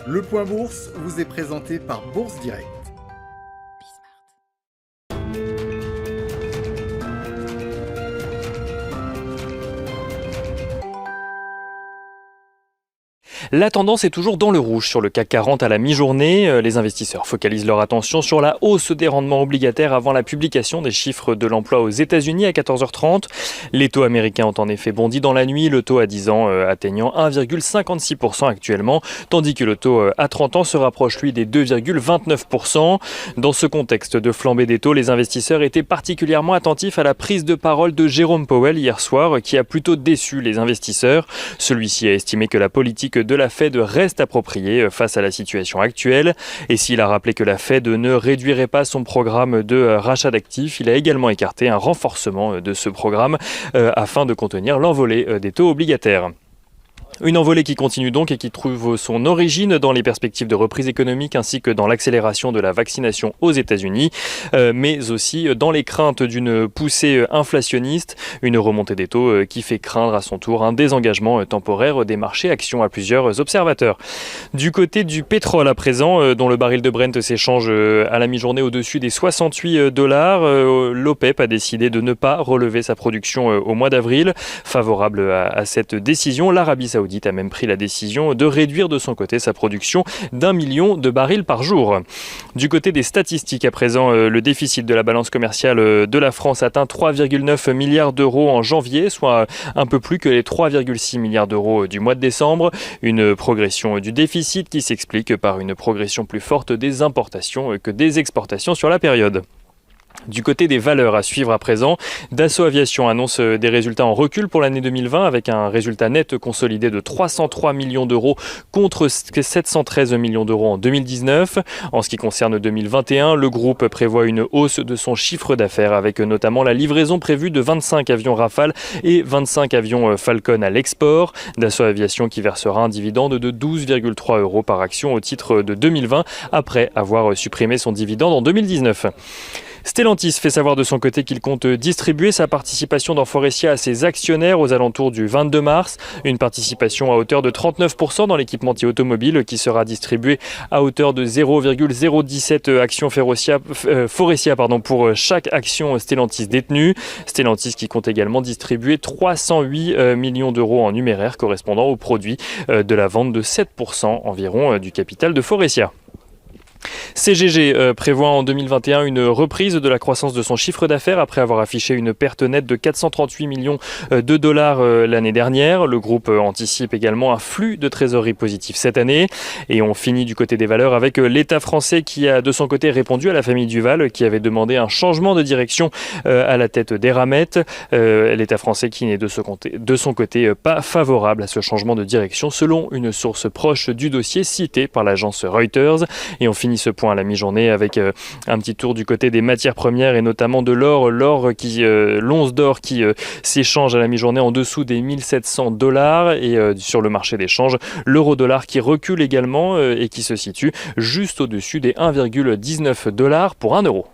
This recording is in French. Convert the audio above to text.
Le Point Bourse vous est présenté par Bourse Direct. La tendance est toujours dans le rouge sur le CAC 40 à la mi-journée. Les investisseurs focalisent leur attention sur la hausse des rendements obligataires avant la publication des chiffres de l'emploi aux États-Unis à 14h30. Les taux américains ont en effet bondi dans la nuit, le taux à 10 ans atteignant 1,56% actuellement, tandis que le taux à 30 ans se rapproche lui des 2,29%. Dans ce contexte de flambée des taux, les investisseurs étaient particulièrement attentifs à la prise de parole de Jérôme Powell hier soir, qui a plutôt déçu les investisseurs. Celui-ci a estimé que la politique de la Fed reste appropriée face à la situation actuelle. Et s'il a rappelé que la Fed ne réduirait pas son programme de rachat d'actifs, il a également écarté un renforcement de ce programme afin de contenir l'envolée des taux obligataires. Une envolée qui continue donc et qui trouve son origine dans les perspectives de reprise économique ainsi que dans l'accélération de la vaccination aux États-Unis, mais aussi dans les craintes d'une poussée inflationniste, une remontée des taux qui fait craindre à son tour un désengagement temporaire des marchés actions à plusieurs observateurs. Du côté du pétrole à présent, dont le baril de Brent s'échange à la mi-journée au-dessus des $68, l'OPEP a décidé de ne pas relever sa production au mois d'avril. Favorable à cette décision, l'Arabie Saoudite a même pris la décision de réduire de son côté sa production d'1 million de barils par jour. Du côté des statistiques à présent, le déficit de la balance commerciale de la France atteint 3,9 milliards d'euros en janvier, soit un peu plus que les 3,6 milliards d'euros du mois de décembre. Une progression du déficit qui s'explique par une progression plus forte des importations que des exportations sur la période. Du côté des valeurs à suivre à présent, Dassault Aviation annonce des résultats en recul pour l'année 2020 avec un résultat net consolidé de 303 millions d'euros contre 713 millions d'euros en 2019. En ce qui concerne 2021, le groupe prévoit une hausse de son chiffre d'affaires avec notamment la livraison prévue de 25 avions Rafale et 25 avions Falcon à l'export. Dassault Aviation qui versera un dividende de 12,3 euros par action au titre de 2020 après avoir supprimé son dividende en 2019. Stellantis fait savoir de son côté qu'il compte distribuer sa participation dans Faurecia à ses actionnaires aux alentours du 22 mars. Une participation à hauteur de 39% dans l'équipementier automobile qui sera distribuée à hauteur de 0,017 actions Faurecia pour chaque action Stellantis détenue. Stellantis qui compte également distribuer 308 millions d'euros en numéraire correspondant au produit de la vente de 7% environ du capital de Faurecia. CGG prévoit en 2021 une reprise de la croissance de son chiffre d'affaires après avoir affiché une perte nette de 438 millions de dollars l'année dernière. Le groupe anticipe également un flux de trésorerie positif cette année. Et on finit du côté des valeurs avec l'État français qui a de son côté répondu à la famille Duval qui avait demandé un changement de direction à la tête d'Eramet. L'État français qui n'est de son côté pas favorable à ce changement de direction selon une source proche du dossier citée par l'agence Reuters. Et on finit ce point à la mi-journée avec un petit tour du côté des matières premières et notamment de l'or. L'once d'or qui s'échange à la mi-journée en dessous des $1 700 et sur le marché d'échange, l'euro-dollar qui recule également et qui se situe juste au-dessus des $1,19 pour 1 euro.